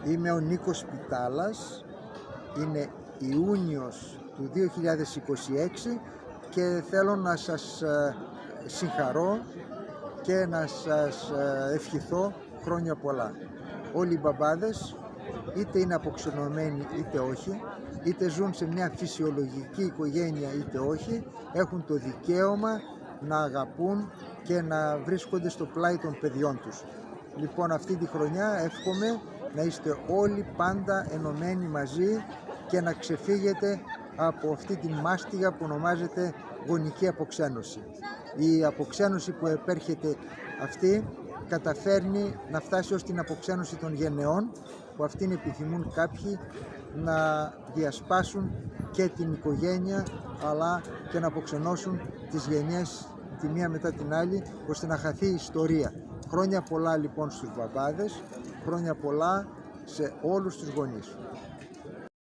Είμαι ο Νίκος Πιτάλας, είναι Ιούνιος του 2026 και θέλω να σας συγχαρώ και να σας ευχηθώ χρόνια πολλά. Όλοι οι μπαμπάδες, είτε είναι αποξενωμένοι είτε όχι, είτε ζουν σε μια φυσιολογική οικογένεια είτε όχι, έχουν το δικαίωμα να αγαπούν και να βρίσκονται στο πλάι των παιδιών τους. Λοιπόν, αυτή τη χρονιά εύχομαι να είστε όλοι πάντα ενωμένοι μαζί και να ξεφύγετε από αυτή τη μάστιγα που ονομάζεται γονική αποξένωση. Η αποξένωση που επέρχεται αυτή καταφέρνει να φτάσει ως την αποξένωση των γενεών, που αυτήν επιθυμούν κάποιοι να διασπάσουν και την οικογένεια, αλλά και να αποξενώσουν τις γενιές τη μία μετά την άλλη, ώστε να χαθεί η ιστορία. Χρόνια πολλά λοιπόν στους μπαμπάδες, χρόνια πολλά σε όλους τους γονείς.